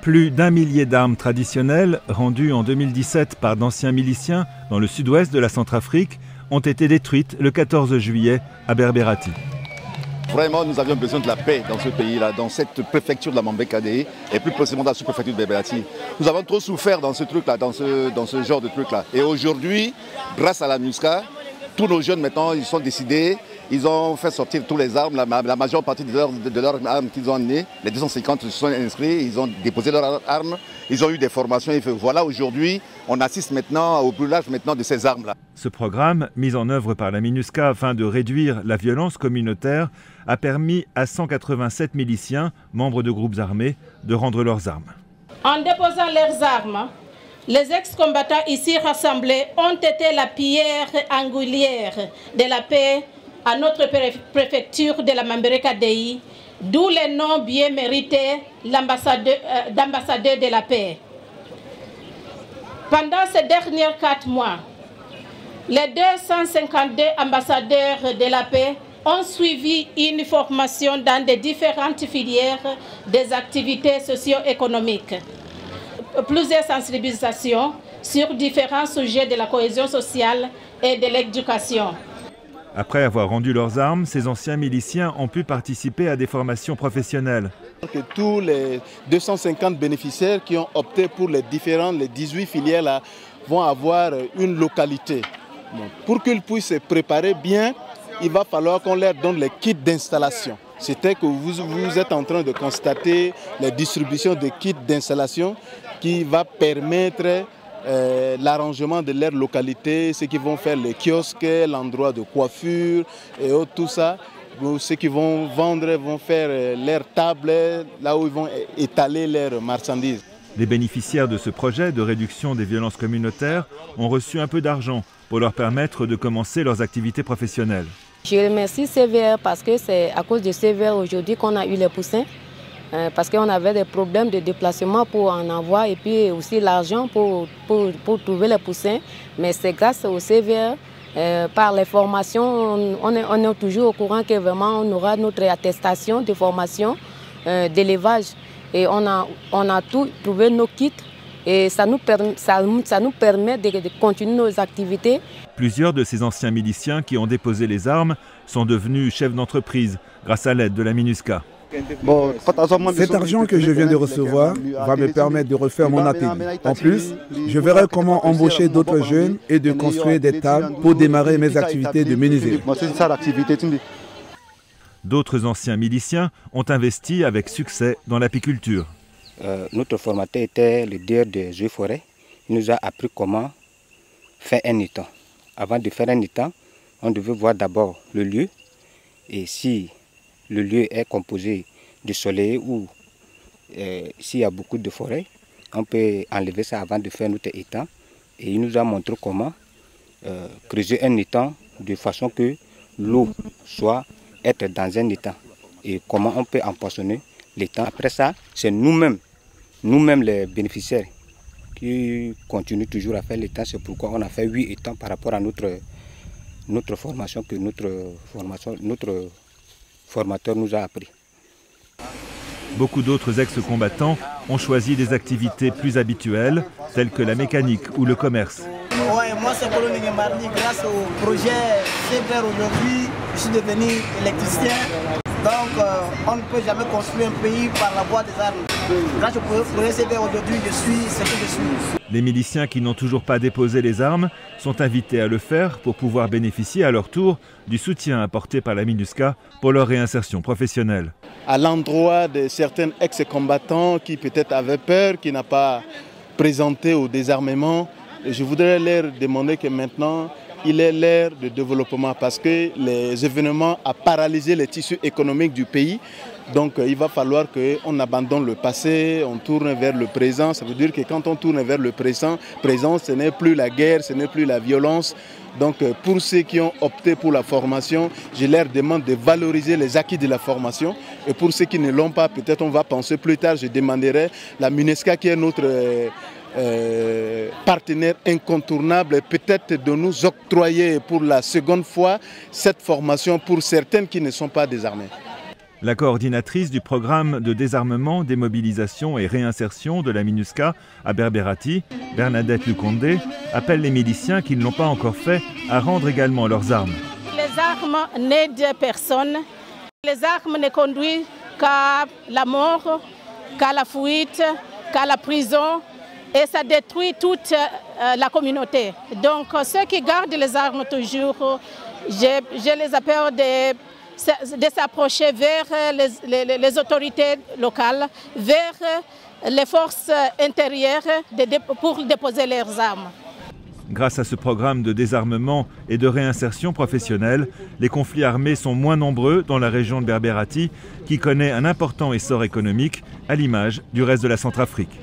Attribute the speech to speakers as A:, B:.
A: Plus d'1 millier d'armes traditionnelles, rendues en 2017 par d'anciens miliciens dans le sud-ouest de la Centrafrique, ont été détruites le 14 juillet à Berberati.
B: Vraiment, nous avions besoin de la paix dans ce pays-là, dans cette préfecture de la Mambé-Kadéi et plus précisément dans la sous-préfecture de Berberati. Nous avons trop souffert dans ce truc-là, dans ce genre de truc-là. Et aujourd'hui, grâce à la MINUSCA, tous nos jeunes maintenant, ils sont décidés, ils ont fait sortir toutes les armes, la majeure partie de leurs armes qu'ils ont amenées, les 250 se sont inscrits, ils ont déposé leurs armes, ils ont eu des formations. Et voilà, aujourd'hui, on assiste maintenant au brûlage de ces armes-là.
A: Ce programme, mis en œuvre par la MINUSCA afin de réduire la violence communautaire, a permis à 187 miliciens, membres de groupes armés, de rendre leurs armes.
C: En déposant leurs armes, les ex-combattants ici rassemblés ont été la pierre angulaire de la paix à notre préfecture de la Mambé-Kadéi, d'où le nom bien mérité d'ambassadeur de la paix. Pendant ces derniers 4 mois, les 252 ambassadeurs de la paix ont suivi une formation dans des différentes filières des activités socio-économiques. Plusieurs sensibilisations sur différents sujets de la cohésion sociale et de l'éducation.
A: Après avoir rendu leurs armes, ces anciens miliciens ont pu participer à des formations professionnelles.
D: Tous les 250 bénéficiaires qui ont opté pour les 18 filières là, vont avoir une localité. Donc, pour qu'ils puissent se préparer bien, il va falloir qu'on leur donne les kits d'installation. C'était que vous êtes en train de constater la distribution des kits d'installation qui va permettre l'arrangement de leur localité, ceux qui vont faire les kiosques, l'endroit de coiffure et autres, tout ça. Ceux qui vont vendre vont faire leurs tables, là où ils vont étaler leurs marchandises.
A: Les bénéficiaires de ce projet de réduction des violences communautaires ont reçu un peu d'argent pour leur permettre de commencer leurs activités professionnelles.
E: Je remercie CVR parce que c'est à cause de CVR aujourd'hui qu'on a eu les poussins. Parce qu'on avait des problèmes de déplacement pour en avoir et puis aussi l'argent pour trouver les poussins. Mais c'est grâce au CVR, par les formations, on est toujours au courant que vraiment on aura notre attestation de formation d'élevage. Et on a tout trouvé nos kits et ça nous permet de continuer nos activités.
A: Plusieurs de ces anciens miliciens qui ont déposé les armes sont devenus chefs d'entreprise grâce à l'aide de la MINUSCA.
F: Cet argent que je viens de recevoir va me permettre de refaire mon atelier. En plus, je verrai comment embaucher d'autres jeunes et de construire des tables pour démarrer mes activités de menuiserie.
A: D'autres anciens miliciens ont investi avec succès dans l'apiculture.
G: Notre formateur était le leader de Jeux Forêt. Il nous a appris comment faire un étang. Avant de faire un étang, on devait voir d'abord le lieu et si le lieu est composé de soleil ou s'il y a beaucoup de forêt, on peut enlever ça avant de faire notre étang. Et il nous a montré comment creuser un étang de façon que l'eau soit être dans un étang et comment on peut empoisonner l'étang. Après ça, c'est nous-mêmes les bénéficiaires qui continuent toujours à faire l'étang. C'est pourquoi on a fait 8 étangs par rapport à notre formation que notre formateur nous a appris.
A: Beaucoup d'autres ex-combattants ont choisi des activités plus habituelles, telles que la mécanique ou le commerce.
H: Ouais, moi c'est Polo Ningemardi, grâce au projet CVR aujourd'hui, je suis devenu électricien. Donc on ne peut jamais construire un pays par la voie des armes. Grâce au projet CVR aujourd'hui, je suis ce que je suis.
A: Les miliciens qui n'ont toujours pas déposé les armes sont invités à le faire pour pouvoir bénéficier à leur tour du soutien apporté par la MINUSCA pour leur réinsertion professionnelle.
D: À l'endroit de certains ex-combattants qui peut-être avaient peur, qui n'ont pas présenté au désarmement, je voudrais leur demander que maintenant, il est l'ère de développement parce que les événements ont paralysé les tissus économiques du pays. Donc il va falloir qu'on abandonne le passé, on tourne vers le présent. Ça veut dire que quand on tourne vers le présent, ce n'est plus la guerre, ce n'est plus la violence. Donc pour ceux qui ont opté pour la formation, je leur demande de valoriser les acquis de la formation. Et pour ceux qui ne l'ont pas, peut-être on va penser plus tard, je demanderai la MINUSCA qui est notre partenaire incontournable, peut-être de nous octroyer pour la seconde fois cette formation pour certaines qui ne sont pas désarmées.
A: La coordinatrice du programme de désarmement, démobilisation et réinsertion de la MINUSCA à Berbérati, Bernadette Lukonde, appelle les miliciens qui ne l'ont pas encore fait à rendre également leurs armes.
C: Les armes n'aident personne. Les armes ne conduisent qu'à la mort, qu'à la fuite, qu'à la prison. Et ça détruit toute la communauté. Donc ceux qui gardent les armes toujours, je les appelle de s'approcher vers les autorités locales, vers les forces intérieures pour déposer leurs armes.
A: Grâce à ce programme de désarmement et de réinsertion professionnelle, les conflits armés sont moins nombreux dans la région de Berbérati, qui connaît un important essor économique, à l'image du reste de la Centrafrique.